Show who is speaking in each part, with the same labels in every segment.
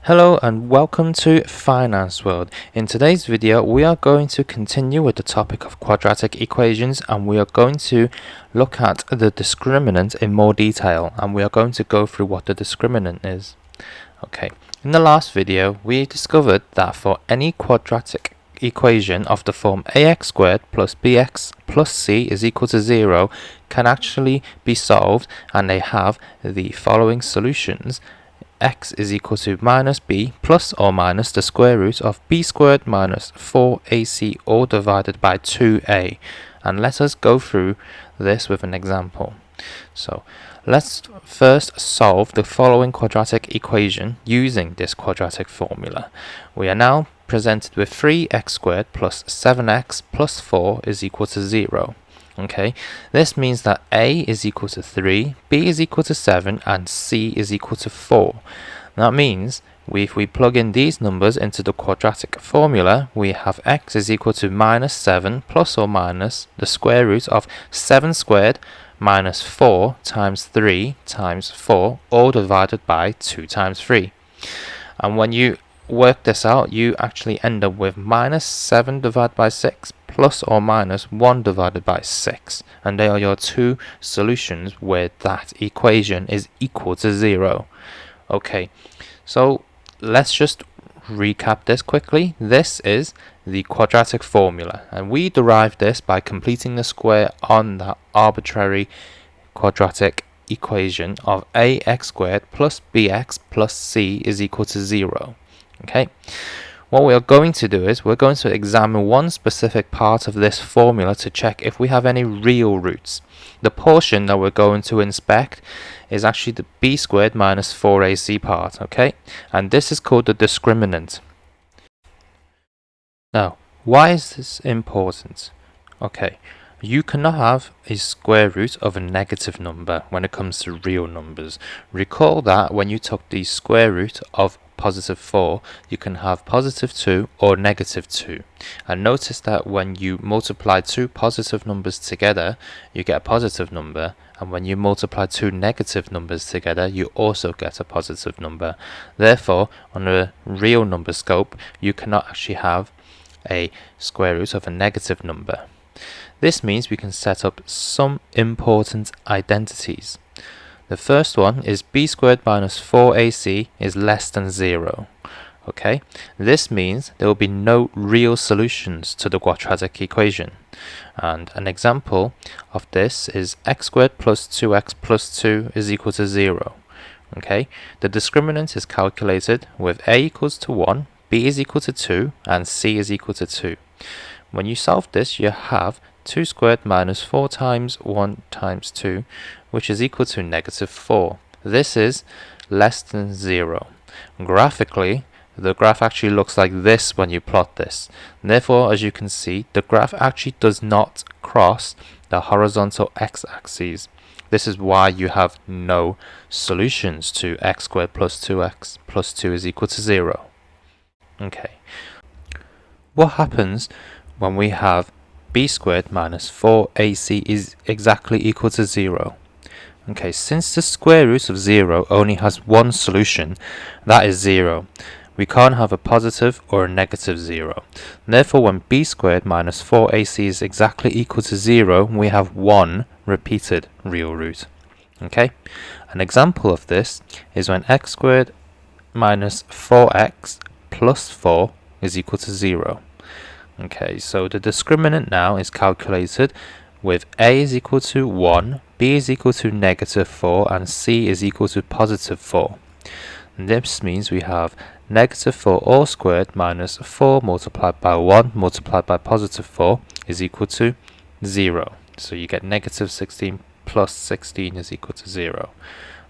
Speaker 1: Hello and welcome to Finance World. In today's video we are going to continue with the topic of quadratic equations, and we are going to look at the discriminant in more detail, and we are going to go through what the discriminant is. Okay, in the last video we discovered that for any quadratic equation of the form ax squared plus bx plus c is equal to 0 can actually be solved, and they have the following solutions. X is equal to minus b plus or minus the square root of b squared minus 4ac all divided by 2a. And let us go through this with an example. So let's first solve the following quadratic equation using this quadratic formula. We are now presented with 3x squared plus 7x plus 4 is equal to 0. Okay, this means that a is equal to 3, b is equal to 7, and c is equal to 4. That means if we plug in these numbers into the quadratic formula, we have x is equal to minus 7 plus or minus the square root of 7 squared minus 4 times 3 times 4 all divided by 2 times 3. And when you work this out, you actually end up with minus 7 divided by 6 plus or minus 1 divided by 6, and they are your two solutions where that equation is equal to 0. Okay, so let's just recap this quickly. This is the quadratic formula, and we derive this by completing the square on the arbitrary quadratic equation of ax squared plus bx plus c is equal to 0. Okay, what we are going to do is we're going to examine one specific part of this formula to check if we have any real roots. The portion that we're going to inspect is actually the b squared minus 4ac part, okay? And this is called the discriminant. Now, why is this important? Okay, you cannot have a square root of a negative number when it comes to real numbers. Recall that when you took the square root of positive 4, you can have positive 2 or negative 2. And notice that when you multiply two positive numbers together, you get a positive number, and when you multiply two negative numbers together, you also get a positive number. Therefore, on a real number scope, you cannot actually have a square root of a negative number. This means we can set up some important identities. The first one is b squared minus 4ac is less than 0. Okay, this means there will be no real solutions to the quadratic equation. And an example of this is x squared plus 2x plus 2 is equal to 0. Okay, the discriminant is calculated with a equals to 1, b is equal to 2, and c is equal to 2. When you solve this, you have 2 squared minus 4 times 1 times 2, which is equal to negative 4. This is less than 0. Graphically, the graph actually looks like this when you plot this. Therefore, as you can see, the graph actually does not cross the horizontal x-axis. This is why you have no solutions to x squared plus 2x plus 2 is equal to 0. Okay. What happens when we have b squared minus 4ac is exactly equal to 0? Okay, since the square root of 0 only has one solution, that is 0. We can't have a positive or a negative 0. Therefore, when b squared minus 4ac is exactly equal to 0, we have one repeated real root. Okay, an example of this is when x squared minus 4x plus 4 is equal to 0. Okay, so the discriminant now is calculated with a is equal to 1, b is equal to negative 4, and c is equal to positive 4. And this means we have negative 4 all squared minus 4 multiplied by 1 multiplied by positive 4 is equal to 0. So you get negative 16 plus 16 is equal to 0.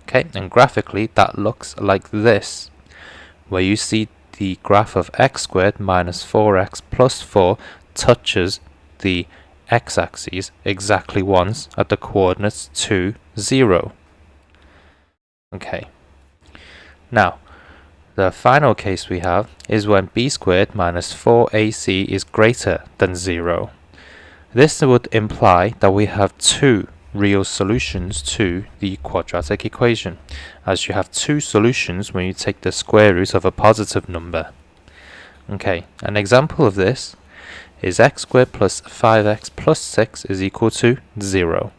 Speaker 1: Okay, and graphically that looks like this, where you see the graph of x squared minus 4x plus 4 touches the x-axis exactly once at the coordinates 2, 0. Okay. Now, the final case we have is when b squared minus 4ac is greater than 0. This would imply that we have two real solutions to the quadratic equation, as you have two solutions when you take the square root of a positive number. Okay, an example of this is x squared plus 5x plus 6 is equal to 0.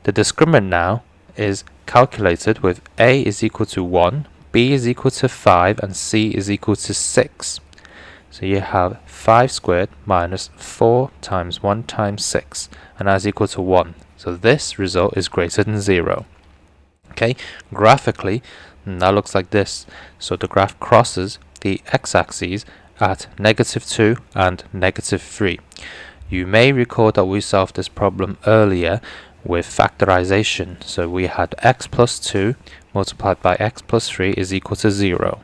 Speaker 1: The discriminant now is calculated with a is equal to 1, b is equal to 5, and c is equal to 6. So you have 5 squared minus 4 times 1 times 6, and that is equal to 1. So this result is greater than 0. Okay, graphically, that looks like this. So the graph crosses the x-axis at -2 and -3. You may recall that we solved this problem earlier with factorization. So we had x plus 2 multiplied by x plus 3 is equal to 0.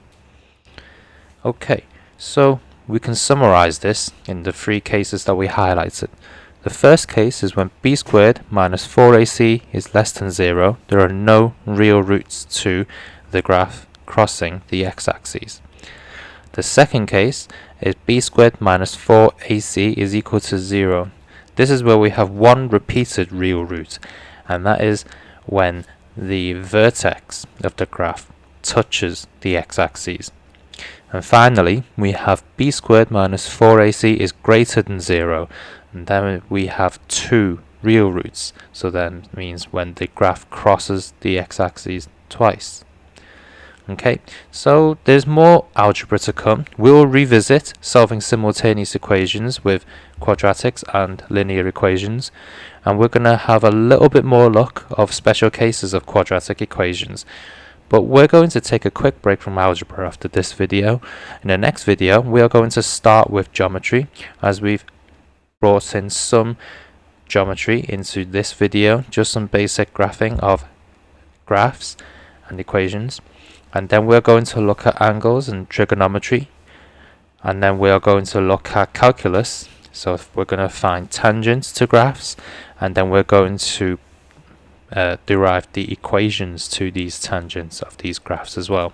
Speaker 1: Okay, so we can summarize this in the three cases that we highlighted. The first case is when b squared minus 4ac is less than 0. There are no real roots to the graph crossing the x-axis. The second case is b squared minus 4ac is equal to 0. This is where we have one repeated real root, and that is when the vertex of the graph touches the x-axis. And finally, we have b squared minus 4ac is greater than 0, and then we have two real roots. So then it means when the graph crosses the x-axis twice. Okay, so there's more algebra to come. We'll revisit solving simultaneous equations with quadratics and linear equations, and we're going to have a little bit more look of special cases of quadratic equations. But we're going to take a quick break from algebra after this video. In the next video, we are going to start with geometry, as we've brought in some geometry into this video, just some basic graphing of graphs and equations. And then we're going to look at angles and trigonometry, and then we are going to look at calculus. So we're going to find tangents to graphs, and then we're going to derive the equations to these tangents of these graphs as well.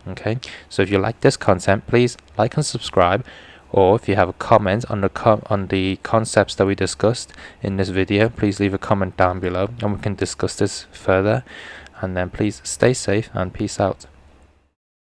Speaker 1: Okay, so if you like this content, please like and subscribe, or if you have a comment on the concepts that we discussed in this video, please leave a comment down below and we can discuss this further. And then please stay safe and peace out.